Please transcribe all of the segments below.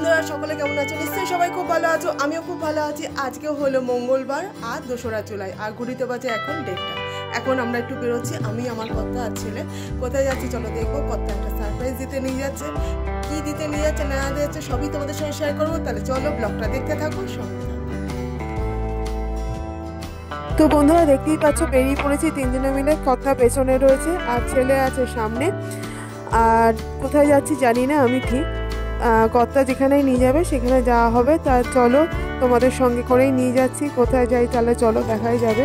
বন্ধুরা সকলে কেমন আছো? নিশ্চয়ই সবাই খুব ভালো আছো, আমিও খুব ভালো আছি। আজকে হলো মঙ্গলবার আর 2রা জুলাই, আর ঘড়িতে বাজে এখন 1:30। এখন আমরা একটু বেরোচ্ছি, আমি আমার কর্তা আর ছেলে। কোথায় যাচ্ছি চলো দেখবো। কর্তা একটা সারপ্রাইজ দিতে নিয়ে যাচ্ছে, কি দিতে নিয়ে যাচ্ছে না যাচ্ছে সবই তোমাদের সঙ্গে শেয়ার করবো। তাহলে চলো ব্লগটা দেখতে থাকো সঙ্গে। তো বন্ধুরা দেখতেই পাচ্ছ বেরিয়ে পড়েছি 3 জনে মিলে। কর্তা পেছনে রয়েছে আর ছেলে আছে সামনে। আর কোথায় যাচ্ছি জানি না আমি ঠিক, কর্তা যেখানেই নিয়ে যাবে সেখানে যাওয়া হবে। তা চলো তোমাদের সঙ্গে করেই নিয়ে যাচ্ছি। কোথায় যাই তাহলে চলো দেখাই যাবে।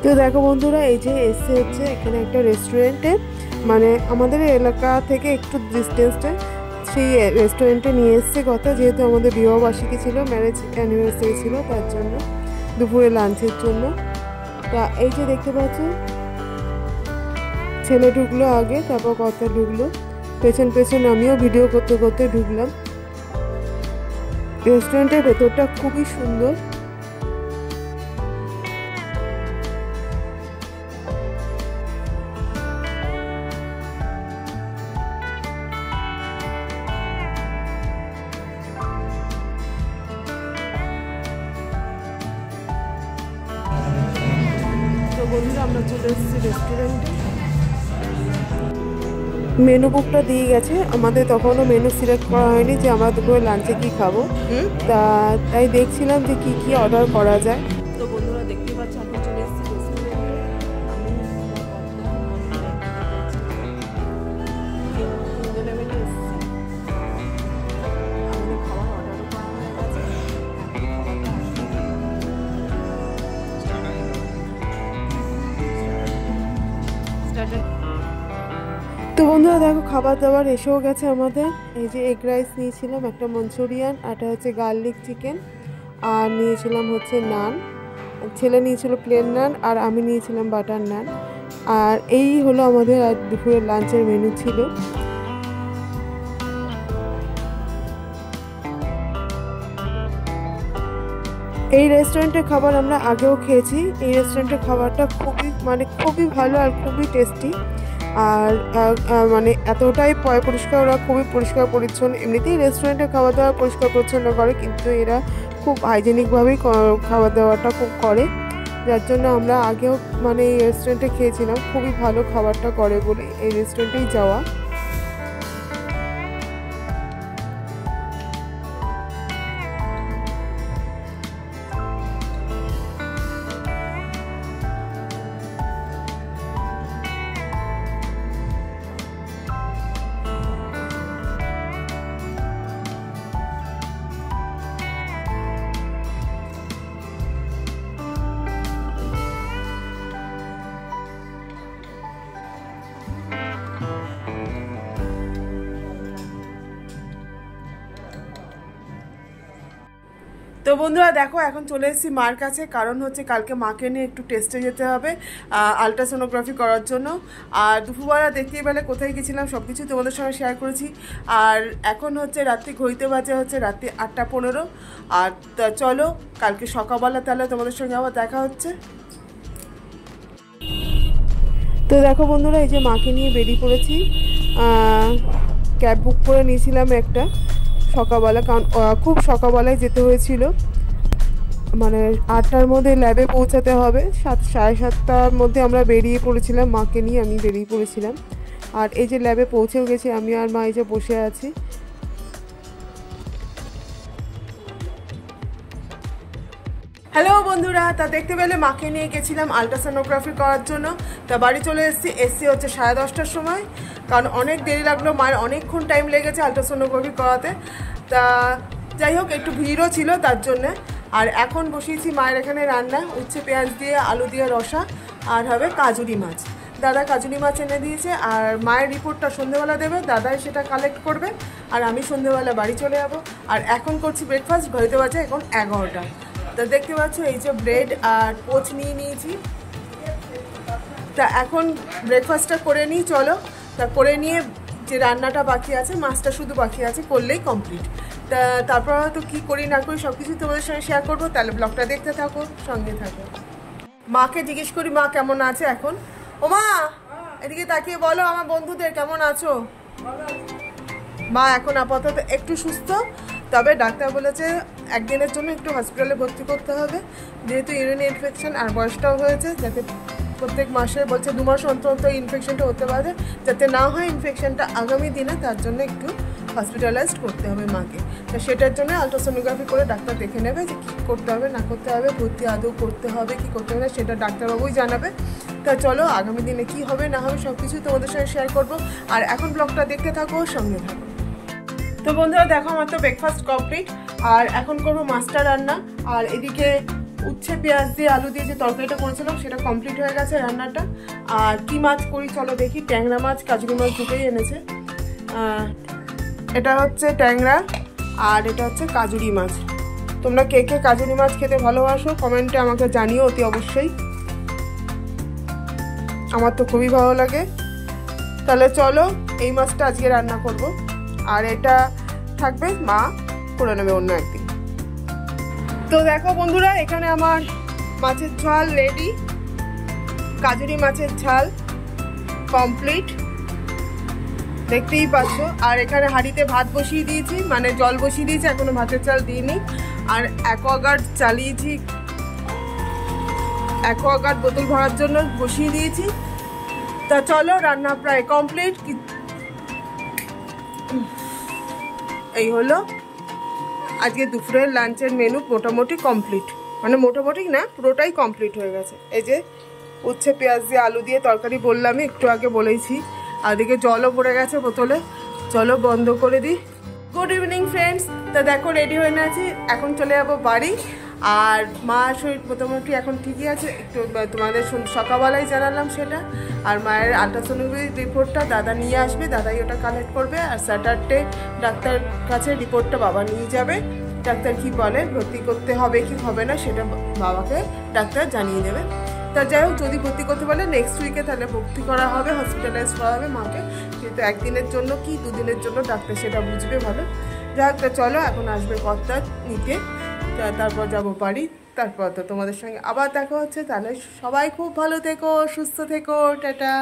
তো দেখো বন্ধুরা, এই যে এসে হচ্ছে এখানে একটা রেস্টুরেন্টে, মানে আমাদের এলাকা থেকে একটু ডিস্টেন্সে সেই রেস্টুরেন্টে নিয়ে এসছে কথা, যেহেতু আমাদের বিবাহবার্ষিকী ছিল, ম্যারেজ অ্যানিভার্সারি ছিল, তার জন্য দুপুরে লাঞ্চের জন্য। তা এই যে দেখতে পাচ্ছ ছেলে ঢুকলো আগে, তারপর কর্তা ঢুকলো পেছন পেছন, আমিও ভিডিও করতে করতে ঢুকলাম। রেস্টুরেন্টের ভেতরটা খুবই সুন্দর। বন্ধুরা আমরা চলে এসেছি রেস্টুরেন্টে। মেনু বুকটা দিয়ে গেছে আমাদের, তখনও মেনু সিলেক্ট করা হয়নি যে আমরা দুপুরে লাঞ্চে কি খাবো। তাই দেখছিলাম যে কি কি অর্ডার করা যায়। তো বন্ধুরা দেখতে পাচ্ছ আমরা চলে এসেছি রেস্টুরেন্টে। তো বন্ধুরা দেখো খাবার দাবার এসেও গেছে আমাদের। এই যে এগ রাইস নিয়েছিলাম, একটা মঞ্চুরিয়ান, একটা হচ্ছে গার্লিক চিকেন, আর নিয়েছিলাম হচ্ছে নান। ছেলে নিয়েছিল প্লেন নান আর আমি নিয়েছিলাম বাটার নান। আর এই হলো আমাদের আর দুপুরের লাঞ্চের মেনু ছিল। এই রেস্টুরেন্টের খাবার আমরা আগেও খেয়েছি। এই রেস্টুরেন্টের খাবারটা খুবই ভালো আর খুবই টেস্টি। আর মানে এতটাই পরিষ্কার, ওরা খুবই পরিষ্কার পরিচ্ছন্ন। এমনিতেই রেস্টুরেন্টের খাবার দাবার পরিষ্কার পরিচ্ছন্ন করে, কিন্তু এরা খুব হাইজেনিকভাবেই খাবার দাবারটা খুব করে, যার জন্য আমরা আগেও মানে এই রেস্টুরেন্টে খেয়েছিলাম। খুবই ভালো খাবারটা করে বলে এই রেস্টুরেন্টেই যাওয়া। তো বন্ধুরা দেখো এখন চলে এসেছি মার কাছে, কারণ হচ্ছে কালকে মাকে নিয়ে একটু টেস্টে যেতে হবে আলট্রাসোনোগ্রাফি করার জন্য। আর দুপুরবেলা দেখতেই পেলে কোথায় গেছিলাম সব কিছু তোমাদের সঙ্গে শেয়ার করেছি। আর এখন হচ্ছে রাত্রি ঘড়িতে বাজে হচ্ছে রাত্রি 8:15। আর চলো কালকে সকালবেলা তাহলে তোমাদের সঙ্গে আবার দেখা হচ্ছে। তো দেখো বন্ধুরা এই যে মাকে নিয়ে বেরিয়ে পড়েছি। ক্যাব বুক করে নিয়েছিলাম একটা সকালবেলা, কারণ খুব সকালবেলায় যেতে হয়েছিল, মানে 8টার মধ্যে ল্যাবে পৌঁছাতে হবে। 7:30টার মধ্যে আমরা বেরিয়ে পড়েছিলাম, মাকে নিয়ে আমি বেরিয়ে পড়েছিলাম। আর এই যে ল্যাবে পৌঁছেও গেছি আমি আর মা, এই যে বসে আছি। হ্যালো বন্ধুরা, তা দেখতে পেলে মাকে নিয়ে গেছিলাম আলট্রাসোনোগ্রাফি করার জন্য। তা বাড়ি চলে এসেছি হচ্ছে 10:30টার সময়, কারণ অনেক দেরি লাগলো, মায়ের অনেকক্ষণ টাইম লেগেছে আলট্রাসোনোগ্রাফি করাতে। তা যাই হোক একটু ভিড়ও ছিল তার জন্যে। আর এখন বসিয়েছি মায়ের এখানে রান্না, উচ্ছে পেঁয়াজ দিয়ে আলু দিয়ে রসা, আর হবে কাজুরি মাছ। দাদা কাজুরি মাছ এনে দিয়েছে। আর মায়ের রিপোর্টটা সন্ধ্যেবেলা দেবে, দাদাই সেটা কালেক্ট করবে, আর আমি সন্ধ্যেবেলা বাড়ি চলে যাবো। আর এখন করছি ব্রেকফাস্ট, ঘড়িতে বাজে এখন 11টা। তা দেখতে পাচ্ছ এই যে ব্রেড আর পোচ নিয়ে নিয়েছি। তা এখন ব্রেকফাস্টটা করে নিই চলো। তা করে নিয়ে যে রান্নাটা বাকি আছে, মাছটা শুধু বাকি আছে, করলেই কমপ্লিট। তারপর হয়তো কী করি না করি সব কিছু তোমাদের সঙ্গে শেয়ার করবো। তাহলে ব্লগটা দেখতে থাকো, সঙ্গে থাকো। মাকে জিজ্ঞেস করি মা কেমন আছে এখন। ও মা, এদিকে তাকিয়ে বলো আমার বন্ধুদের কেমন আছো। মা এখন আপাতত একটু সুস্থ, তবে ডাক্তার বলেছে একদিনের জন্য একটু হসপিটালে ভর্তি করতে হবে, যেহেতু ইউরিন ইনফেকশন আর বয়সটাও হয়েছে, যাতে প্রত্যেক মাসে বলছে 2 মাস অন্তর অন্তর ইনফেকশনটা হতে পারে, যাতে না হয় ইনফেকশনটা আগামী দিনে, তার জন্য একটু হসপিটালাইজড করতে হবে মাকে। তো সেটার জন্য আলট্রাসোনোগ্রাফি করে ডাক্তার দেখে নেবে যে কী করতে হবে না করতে হবে, ভর্তি আদৌ করতে হবে কি করতে হবে না, সেটা ডাক্তারবাবুই জানাবে। তা চলো আগামী দিনে কি হবে না হবে সব কিছু তোমাদের সঙ্গে শেয়ার করবো। আর এখন ব্লগটা দেখতে থাকো, সঙ্গে থাকো। তো বন্ধুরা দেখো, আমার তো ব্রেকফাস্ট কমপ্লিট, আর এখন করবো মাছটা রান্না। আর এদিকে উচ্ছে পেঁয়াজ দিয়ে আলু দিয়ে যে তরকারিটা করেছিলাম সেটা কমপ্লিট হয়ে গেছে রান্নাটা। আর কি মাছ করি চলো দেখি। ট্যাংরা মাছ, কাজুরি মাছ দুটোই এনেছে। এটা হচ্ছে ট্যাংরা আর এটা হচ্ছে কাজুরি মাছ। তোমরা কে কে কাজুরি মাছ খেতে ভালোবাসো কমেন্টে আমাকে জানিও অতি অবশ্যই, আমার তো খুবই ভালো লাগে। তাহলে চলো এই মাছটা আজকে রান্না করব, আর এটা থাকবে মা করে নেবে অন্য একদিন। তো দেখো বন্ধুরা, এখানে আমার মাছের ঝাল রেডি, কাজুরি মাছের ঝাল কমপ্লিট, দেখতেই পাচ্ছ। আর এখানে হাঁড়িতে ভাত বসিয়ে দিয়েছি, মানে জল বসিয়ে দিয়েছি, এখনো ভাতের চাল দিইনি। আর অ্যাকোয়াগার্ড চালিয়েছি, অ্যাকোয়াগার্ড বোতল ভরার জন্য বসিয়ে দিয়েছি। তা চলো রান্না প্রায় কমপ্লিট। এই হলো আজকে দুপুরের লাঞ্চের মেনু, মোটামুটি কমপ্লিট, মানে মোটামুটি না পুরোটাই কমপ্লিট হয়ে গেছে। এই যে উচ্ছে পেঁয়াজ দিয়ে আলু দিয়ে তরকারি বললামই, একটু আগে বলেইছি। আর এদিকে জলও পড়ে গেছে বোতলে, চলো বন্ধ করে দিই। গুড ইভিনিং ফ্রেন্ডস, তা দেখো রেডি হয়ে আছি, এখন চলে যাবো বাড়ি। আর মার শরীর মোটামুটি এখন ঠিকই আছে, একটু তোমাদের সকালবেলায় জানালাম সেটা। আর মায়ের আলট্রাসোনোগ্রাফি রিপোর্টটা দাদা নিয়ে আসবে, দাদাই ওটা কালেক্ট করবে। আর স্যাটারডে ডাক্তার কাছে রিপোর্টটা বাবা নিয়ে যাবে, ডাক্তার কি বলে ভর্তি করতে হবে কি হবে না সেটা বাবাকে ডাক্তার জানিয়ে দেবে। তা যাই হোক, যদি ভর্তি করতে বলে নেক্সট উইকে তাহলে ভর্তি করা হবে, হসপিটালাইজ করা হবে মাকে। কিন্তু একদিনের জন্য কি 2 দিনের জন্য ডাক্তার সেটা বুঝবে ভালো। যাই হোক, তা চলো এখন আসবে কর্তা নিতে, তারপর যাবো বাড়ি। তারপর তো তোমাদের সঙ্গে আবার দেখা হচ্ছে। তাহলে সবাই খুব ভালো থেকো, সুস্থ থেকো, টাটা।